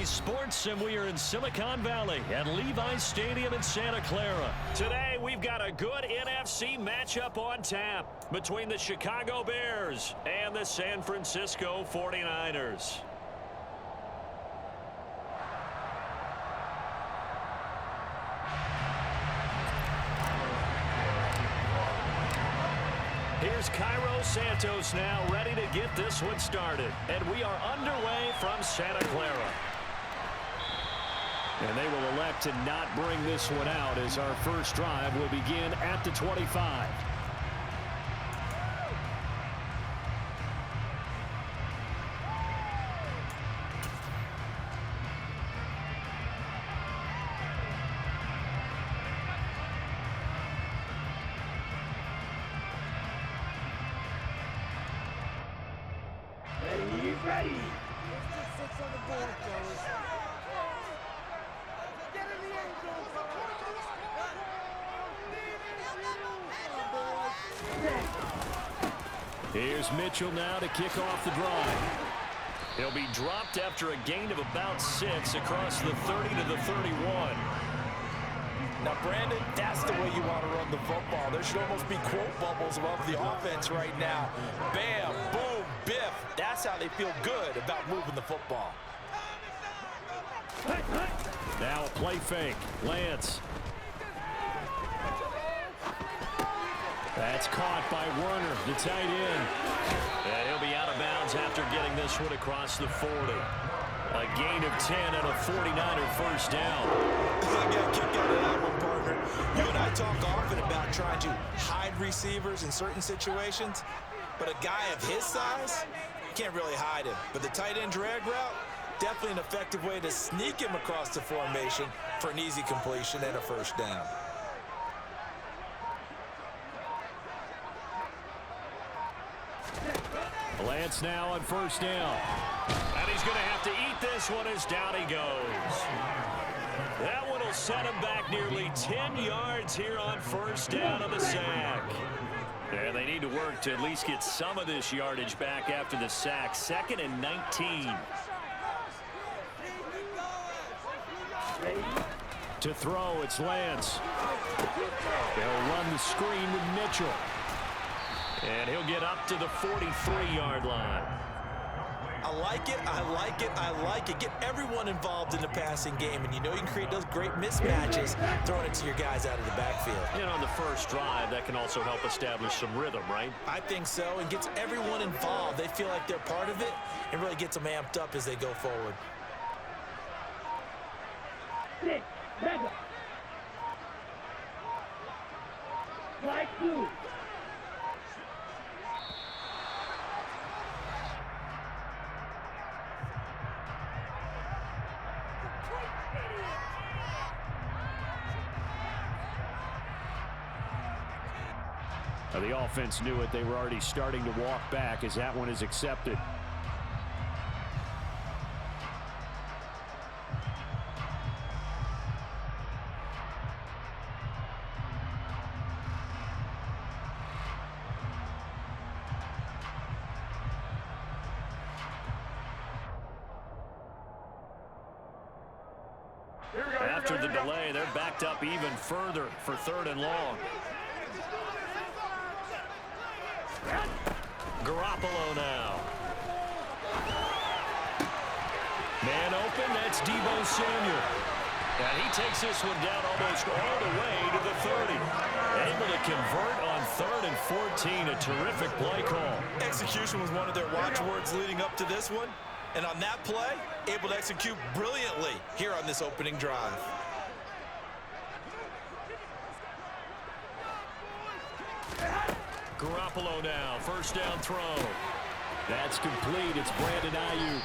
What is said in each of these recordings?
Bally Sports, and we are in Silicon Valley at Levi's Stadium in Santa Clara. Today, we've got a good NFC matchup on tap between the Chicago Bears and the San Francisco 49ers. Here's Cairo Santos now ready to get this one started. And we are underway from Santa Clara. And they will elect to not bring this one out as our first drive will begin at the 25. Ready. Let's get 6 on the board, fellas. Get in the end zone, fellas. Here's Mitchell now to kick off the drive. He'll be dropped after a gain of about 6 across the 30 to the 31. Now, Brandon, that's the way you want to run the football. There should almost be quote bubbles above the offense right now. Bam, boom, biff. That's how they feel good about moving the football. Now a play fake. Lance. That's caught by Werner, the tight end. And he'll be out of bounds after getting this one across the 40. A gain of 10 and a 49er first down. I got a kick out of that one, partner. You and I talk often about trying to hide receivers in certain situations, but a guy of his size, you can't really hide him. But the tight end drag route, definitely an effective way to sneak him across the formation for an easy completion and a first down. Lance now on first down. And he's going to have to eat this one as down he goes. That one will set him back nearly 10 yards here on first down on the sack. And they need to work to at least get some of this yardage back after the sack. 2nd and 19. To throw, it's Lance. They'll run the screen with Mitchell. And he'll get up to the 43-yard line. I like it, I like it, I like it. Get everyone involved in the passing game, and you know you can create those great mismatches throwing it to your guys out of the backfield. And on the first drive, that can also help establish some rhythm, right? I think so, and gets everyone involved. They feel like they're part of it, and really gets them amped up as they go forward. 6, 7. Like 2. Now, the offense knew it. They were already starting to walk back as that one is accepted. After the delay, they're backed up even further for 3rd and long. Garoppolo now. Man open, that's Deebo Samuel. And he takes this one down almost all the way to the 30. Able to convert on 3rd and 14, a terrific play call. Execution was one of their watchwords leading up to this one. And on that play, able to execute brilliantly here on this opening drive. Garoppolo now, first down throw. That's complete. It's Brandon Ayuk.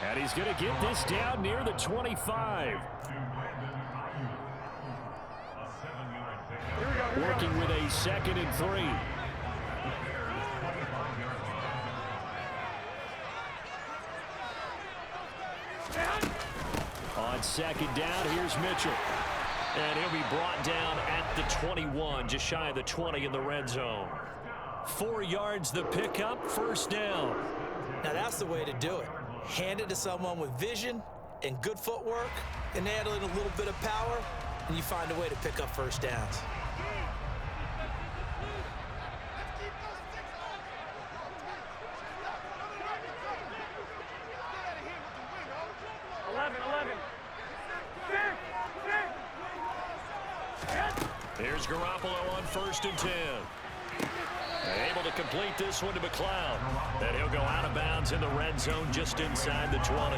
And he's going to get this down near the 25. Working with a 2nd and 3. On 2nd down, here's Mitchell. And he'll be brought down at the 21, just shy of the 20 in the red zone. 4 yards the pickup, first down. Now that's the way to do it. Hand it to someone with vision and good footwork and adding a little bit of power, and you find a way to pick up first downs. Here's Garoppolo on 1st and 10. Able to complete this one to McLeod. And he'll go out of bounds in the red zone just inside the 20.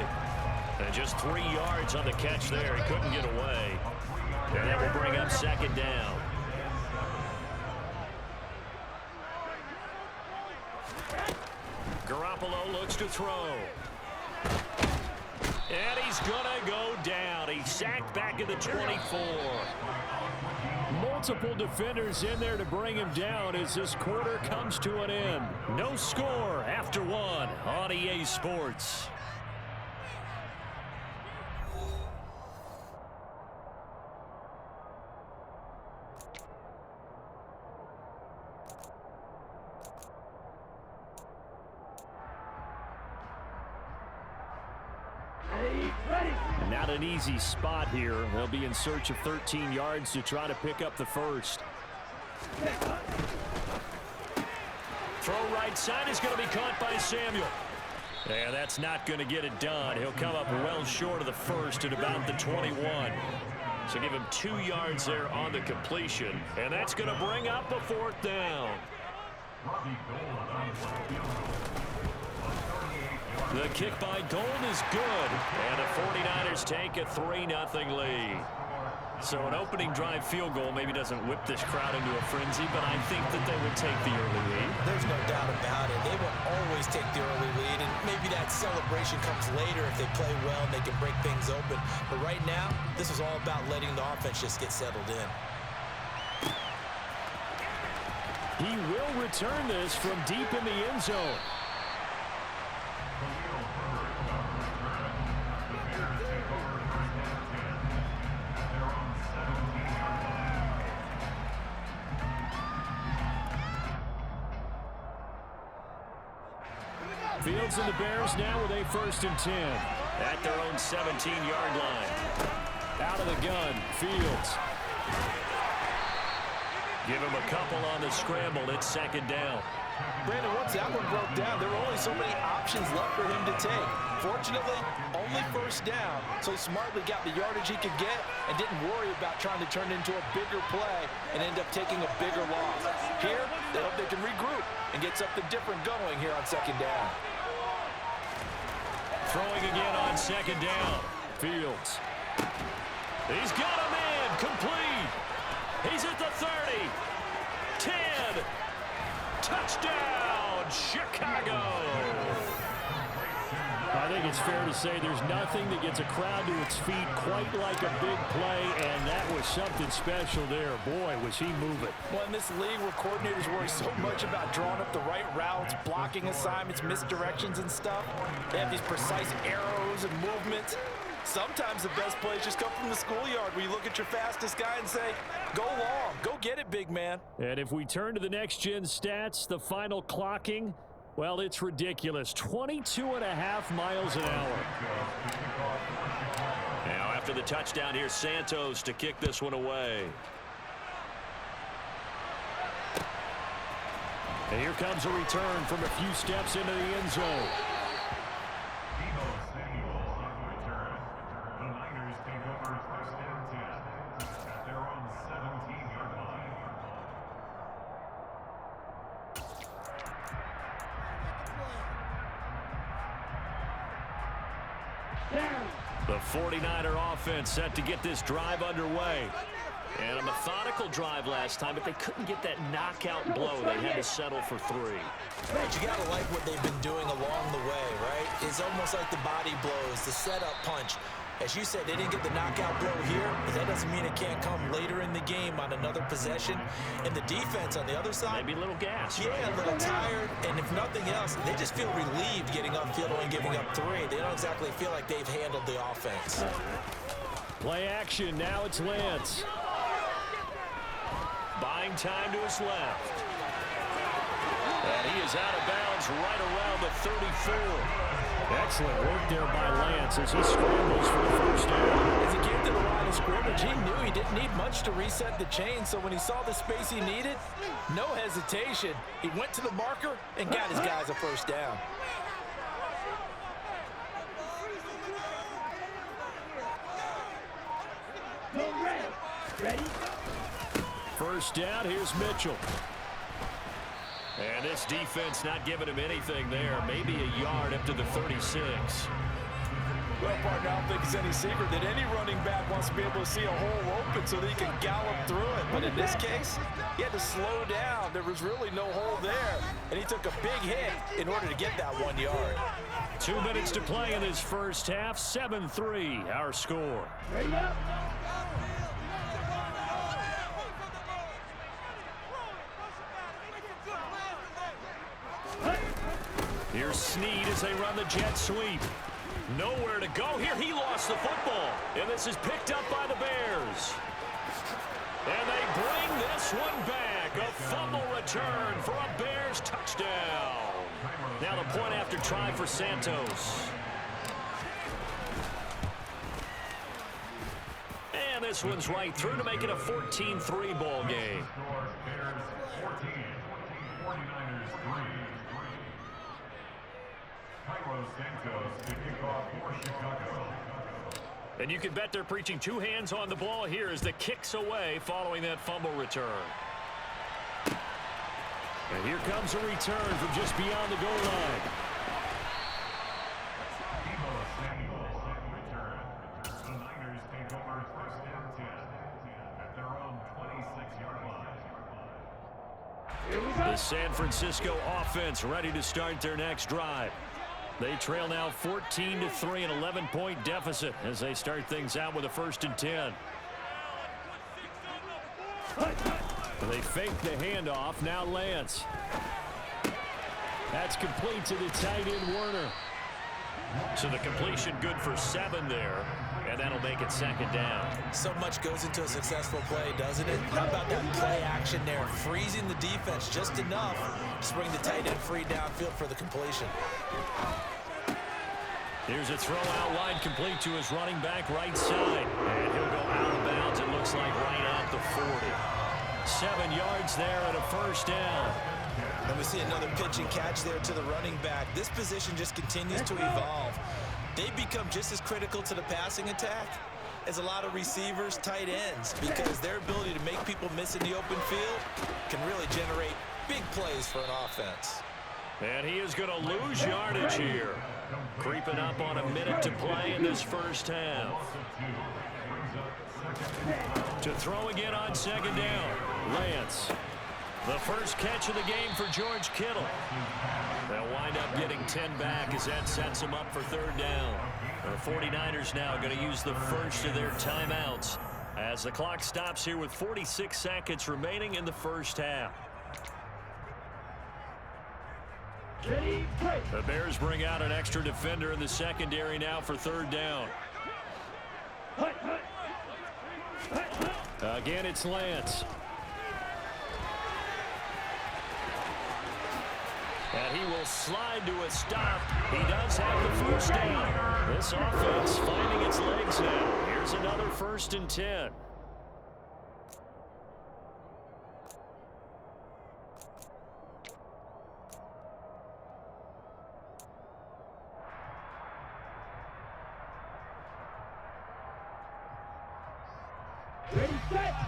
And just 3 yards on the catch there. He couldn't get away. And that will bring up 2nd down. Garoppolo looks to throw. And he's going to go down. He's sacked back at the 24. Multiple defenders in there to bring him down as this quarter comes to an end. No score after 1 on EA Sports. Not an easy spot here. They'll be in search of 13 yards to try to pick up the first. Throw right side is going to be caught by Samuel. And that's not going to get it done. He'll come up well short of the first at about the 21. So give him 2 yards there on the completion. And that's going to bring up a 4th down. The kick by Gold is good, and the 49ers take a 3-0 lead. So an opening drive field goal maybe doesn't whip this crowd into a frenzy, but I think that they would take the early lead. There's no doubt about it. They will always take the early lead, and maybe that celebration comes later if they play well and they can break things open. But right now, this is all about letting the offense just get settled in. He will return this from deep in the end zone. Fields and the Bears now with a 1st and 10 at their own 17-yard line. Out of the gun, Fields. Give him a couple on the scramble. It's 2nd down. Brandon, once that one broke down, there were only so many options left for him to take. Fortunately, only 1st down, so he smartly got the yardage he could get and didn't worry about trying to turn it into a bigger play and end up taking a bigger loss. Here, they hope they can regroup and get something different going here on 2nd down. Throwing again on 2nd down. Fields. He's got a man complete. He's at the 30. 10. Touchdown, Chicago. I think it's fair to say there's nothing that gets a crowd to its feet quite like a big play, and that was something special there. Boy, was he moving. Well, in this league where coordinators worry so much about drawing up the right routes, blocking assignments, misdirections and stuff, they have these precise arrows and movements. Sometimes the best plays just come from the schoolyard where you look at your fastest guy and say, go long, go get it, big man. And if we turn to the next-gen stats, the final clocking, well, it's ridiculous. 22.5 miles an hour. Now, after the touchdown, here's Santos to kick this one away. And here comes a return from a few steps into the end zone. The 49er offense set to get this drive underway. And a methodical drive last time, but they couldn't get that knockout blow. They had to settle for 3. Right, you got to like what they've been doing along the way, right? It's almost like the body blows, the setup punch. As you said, they didn't get the knockout blow here, but that doesn't mean it can't come later in the game on another possession. And the defense on the other side, maybe a little gas. Yeah, right? A little tired, and if nothing else, they just feel relieved getting upfield and giving up 3. They don't exactly feel like they've handled the offense. Play action, now it's Lance. Buying time to his left. And he is out of bounds right around the 34. Excellent work there by Lance as he scrambles for the first down. As he came to the line of scrimmage, he knew he didn't need much to reset the chain, so when he saw the space he needed, no hesitation. He went to the marker and got his guys a first down. Ready? First down, here's Mitchell. And this defense not giving him anything there. Maybe a yard up to the 36. Well, partner, I don't think it's any secret that any running back wants to be able to see a hole open so that he can gallop through it. But in this case, he had to slow down. There was really no hole there. And he took a big hit in order to get that 1 yard. 2 minutes to play in this first half. 7-3, our score. Ready up? Here's Snead as they run the jet sweep. Nowhere to go here. He lost the football. And this is picked up by the Bears. And they bring this one back. A fumble return for a Bears touchdown. Now the point after try for Santos. And this one's right through to make it a 14-3 ball game. And you can bet they're preaching two hands on the ball here as the kick's away following that fumble return. And here comes a return from just beyond the goal line. The Niners take over first down 10 at their own 26-yard line. The San Francisco offense ready to start their next drive. They trail now 14-3, an 11-point deficit as they start things out with a 1st and 10. They fake the handoff. Now Lance. That's complete to the tight end Werner. So the completion good for 7 there, and that'll make it 2nd down. So much goes into a successful play, doesn't it? How about that play action there? Freezing the defense just enough to bring the tight end free downfield for the completion. Here's a throw out wide complete to his running back right side. And he'll go out of bounds, it looks like right at the 40. 7 yards there and a 1st down. And we see another pitch and catch there to the running back. This position just continues to evolve. They become just as critical to the passing attack as a lot of receivers, tight ends, because their ability to make people miss in the open field can really generate big plays for an offense. And he is going to lose yardage here. Creeping up on a minute to play in this first half. To throw again on 2nd down. Lance. The first catch of the game for George Kittle. They'll wind up getting 10 back as that sets them up for 3rd down. The 49ers now going to use the first of their timeouts as the clock stops here with 46 seconds remaining in the first half. The Bears bring out an extra defender in the secondary now for 3rd down. Again, it's Lance. And he will slide to a stop. He does have the 1st down. This offense finding its legs now. Here's another 1st and 10.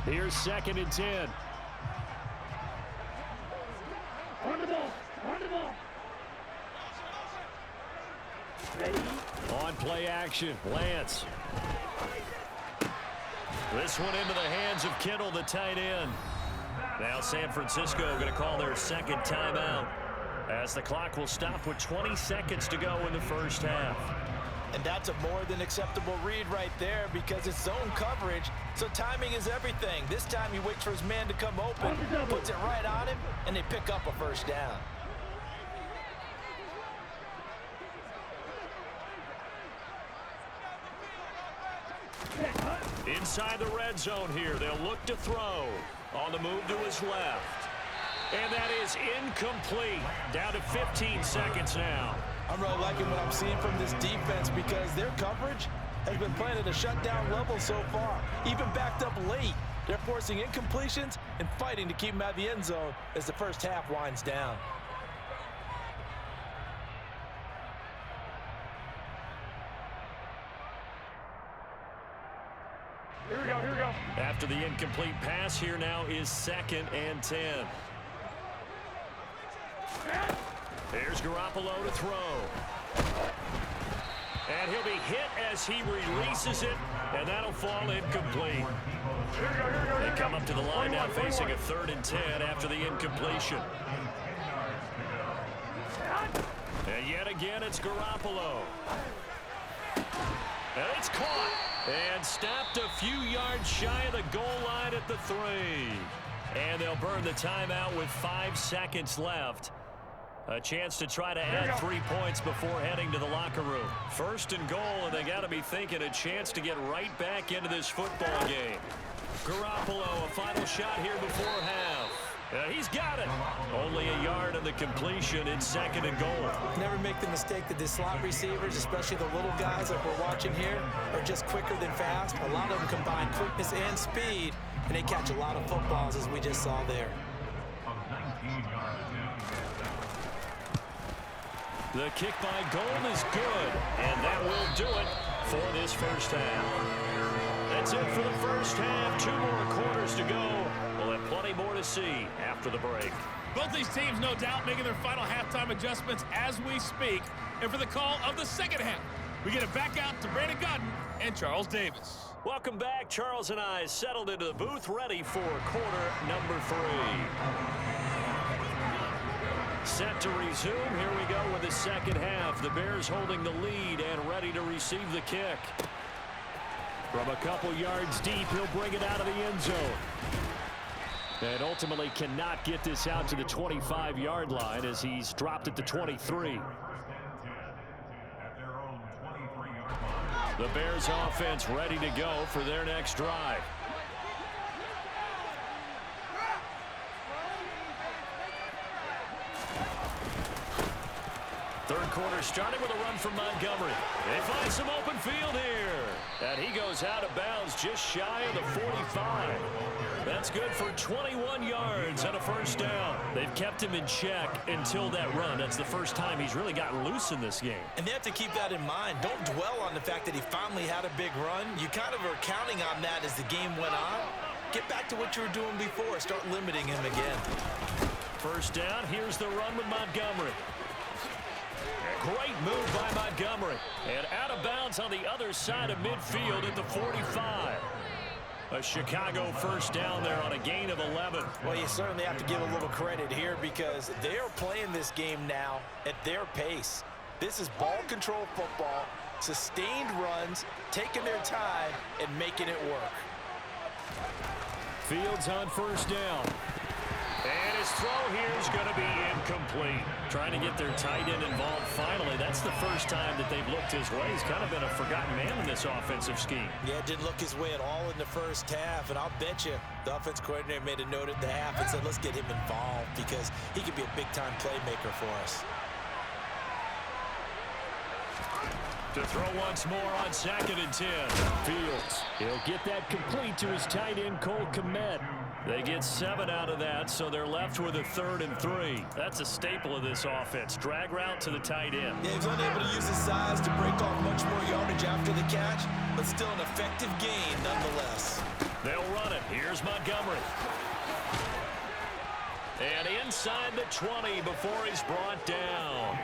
Here's 2nd and 10. On the ball. On the ball. Ready? On play action, Lance. This one into the hands of Kittle, the tight end. Now San Francisco going to call their 2nd timeout as the clock will stop with 20 seconds to go in the first half. And that's a more than acceptable read right there because it's zone coverage, so timing is everything. This time he waits for his man to come open, puts it right on him, and they pick up a 1st down. Inside the red zone here, they'll look to throw. On the move to his left. And that is incomplete. Down to 15 seconds now. I'm really liking what I'm seeing from this defense because their coverage has been playing at a shutdown level so far. Even backed up late, they're forcing incompletions and fighting to keep them out of the end zone as the first half winds down. Here we go, here we go. After the incomplete pass, here now is 2nd and 10. Here's Garoppolo to throw. And he'll be hit as he releases it, and that'll fall incomplete. They come up to the line now facing a 3rd and 10 after the incompletion. And yet again, it's Garoppolo. And it's caught and stopped a few yards shy of the goal line at the 3. And they'll burn the timeout with 5 seconds left. A chance to try to add 3 points before heading to the locker room. 1st and goal, and they got to be thinking a chance to get right back into this football game. Garoppolo, a final shot here before half. He's got it. Only a yard on the completion. It's 2nd and goal. Never make the mistake that the slot receivers, especially the little guys like we're watching here, are just quicker than fast. A lot of them combine quickness and speed, and they catch a lot of footballs, as we just saw there. The kick by Gold is good, and that will do it for this first half. That's it for the first half. 2 more quarters to go. We'll have plenty more to see after the break. Both these teams, no doubt, making their final halftime adjustments as we speak. And for the call of the second half, we get it back out to Brandon Godden and Charles Davis. Welcome back. Charles and I settled into the booth, ready for quarter number 3. Set to resume. Here we go with the second half. The Bears holding the lead and ready to receive the kick. From a couple yards deep, he'll bring it out of the end zone. And ultimately cannot get this out to the 25-yard line as he's dropped at the 23. The Bears offense ready to go for their next drive. Third quarter starting with a run from Montgomery. They find some open field here. And he goes out of bounds just shy of the 45. That's good for 21 yards and a first down. They've kept him in check until that run. That's the first time he's really gotten loose in this game. And they have to keep that in mind. Don't dwell on the fact that he finally had a big run. You kind of are counting on that as the game went on. Get back to what you were doing before. Start limiting him again. First down. Here's the run with Montgomery. Great move by Montgomery. And out of bounds on the other side of midfield at the 45. A Chicago first down there on a gain of 11. Well, you certainly have to give a little credit here because they are playing this game now at their pace. This is ball control football, sustained runs, taking their time, and making it work. Fields on first down. And his throw here is going to be incomplete. Trying to get their tight end involved finally. That's the first time that they've looked his way. He's kind of been a forgotten man in this offensive scheme. Yeah, didn't look his way at all in the first half. And I'll bet you the offense coordinator made a note at the half and said, let's get him involved because he could be a big-time playmaker for us. To throw once more on 2nd and 10. Fields. He'll get that complete to his tight end, Cole Kmet. They get 7 out of that, so they're left with a 3rd and 3. That's a staple of this offense. Drag route to the tight end. Yeah, he's unable to use his size to break off much more yardage after the catch, but still an effective gain nonetheless. They'll run it. Here's Montgomery. And inside the 20 before he's brought down.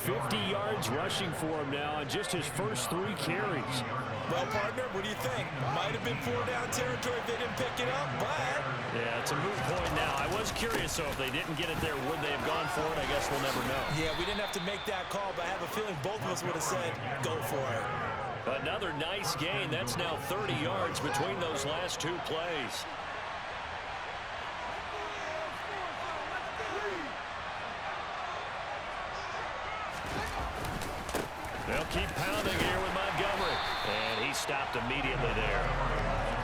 50 yards rushing for him now on just his first 3 carries. Well, partner, what do you think? Might have been 4-down territory if they didn't pick it up, but... Yeah, it's a moot point now. I was curious, so if they didn't get it there, would they have gone for it? I guess we'll never know. Yeah, we didn't have to make that call, but I have a feeling both of us would have said, go for it. Another nice gain. That's now 30 yards between those last 2 plays. They'll keep pounding here with Montgomery. And he stopped immediately there.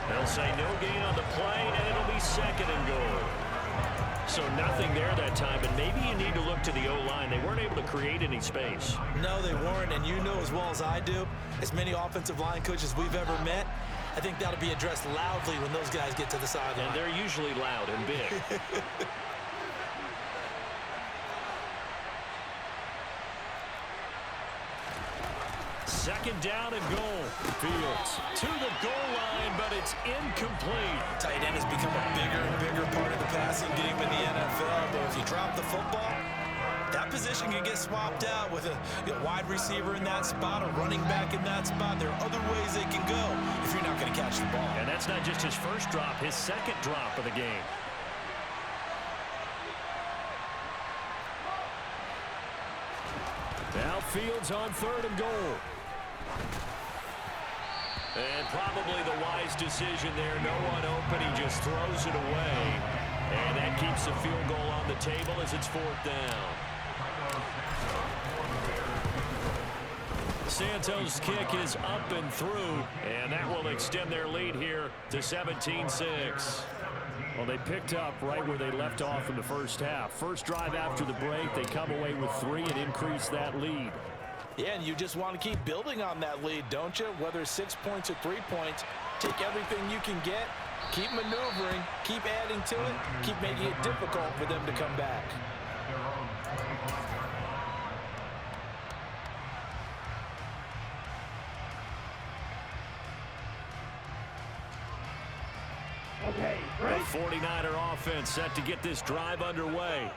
They'll say no gain on the play, and it'll be 2nd and goal. So nothing there that time, and maybe you need to look to the O-line. They weren't able to create any space. No, they weren't, and you know as well as I do, as many offensive line coaches we've ever met, I think that'll be addressed loudly when those guys get to the sideline. And they're usually loud and big. Second down and goal. Fields to the goal line, but it's incomplete. Tight end has become a bigger and bigger part of the passing game in the NFL, but if you drop the football, that position can get swapped out with a wide receiver in that spot, a running back in that spot. There are other ways they can go if you're not going to catch the ball. And that's not just his first drop, his second drop of the game. Now Fields on third and goal. And probably the wise decision there. No one open. He just throws it away. And that keeps the field goal on the table as it's fourth down. Santos' kick is up and through, and that will extend their lead here to 17-6. Well, they picked up right where they left off in the first half. First drive after the break, they come away with 3 and increase that lead. Yeah, and you just want to keep building on that lead, don't you? Whether it's 6 points or 3 points, take everything you can get, keep maneuvering, keep adding to it, keep making it difficult for them to come back. Okay, The break. 49er offense set to get this drive underway.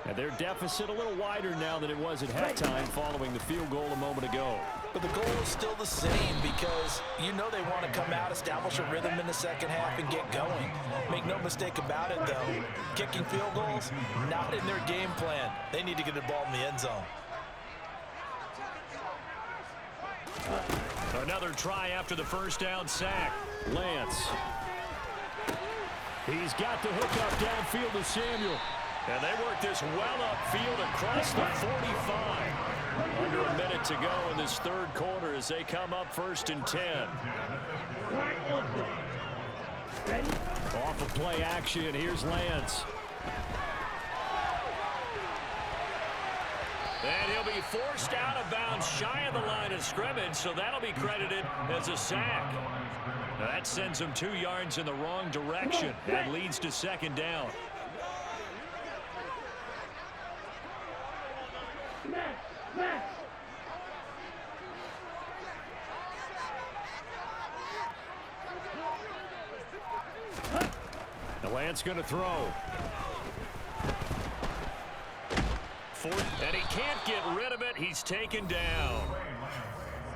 And their deficit a little wider now than it was at halftime following the field goal a moment ago. But the goal is still the same because you know they want to come out, establish a rhythm in the second half, and get going. Make no mistake about it, though. Kicking field goals, not in their game plan. They need to get the ball in the end zone. Another try after the first down sack. Lance. He's got the hook up downfield to Samuel. And they work this well upfield across the 45. Under a minute to go in this third quarter as they come up first and 10. Ready? Off of play action, here's Lance. And he'll be forced out of bounds shy of the line of scrimmage, so that'll be credited as a sack. Now that sends him 2 yards in the wrong direction and leads to second down. Max. Now Lance going to throw. And he can't get rid of it. He's taken down.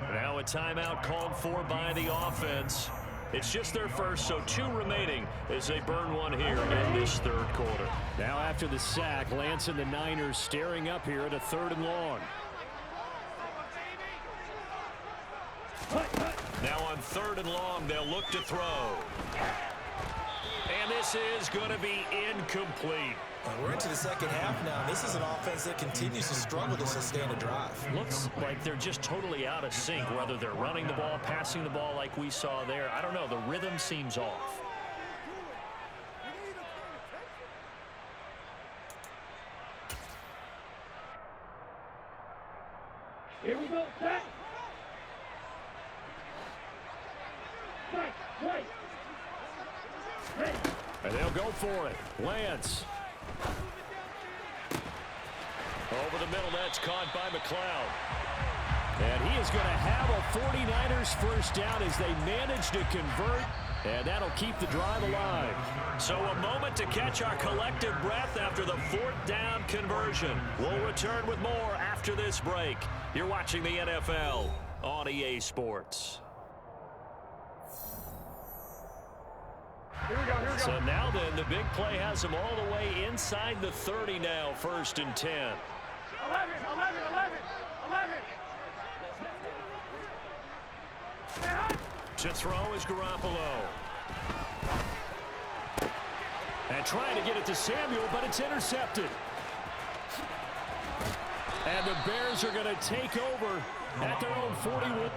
Now a timeout called for by the offense. It's just their first, so 2 remaining as they burn 1 here in this third quarter. Now after the sack, Lance and the Niners staring up here at a 3rd and long. Now on 3rd and long, they'll look to throw. And this is going to be incomplete. We're into the second half now. This is an offense that continues to struggle to sustain a drive. Looks like they're just totally out of sync, whether they're running the ball, passing the ball like we saw there. I don't know. The rhythm seems off. Here we go. Set. Right. Ready. And they'll go for it. Lance. Over the middle, that's caught by McLeod. And he is going to have a 49ers first down as they manage to convert, and that'll keep the drive alive. So a moment to catch our collective breath after the 4th down conversion. We'll return with more after this break. You're watching the NFL on EA Sports. Here we go. So now then, the big play has them all the way inside the 30 now, 1st and 10. 11. To throw is Garoppolo. And trying to get it to Samuel, but it's intercepted. And the Bears are going to take over at their own 41.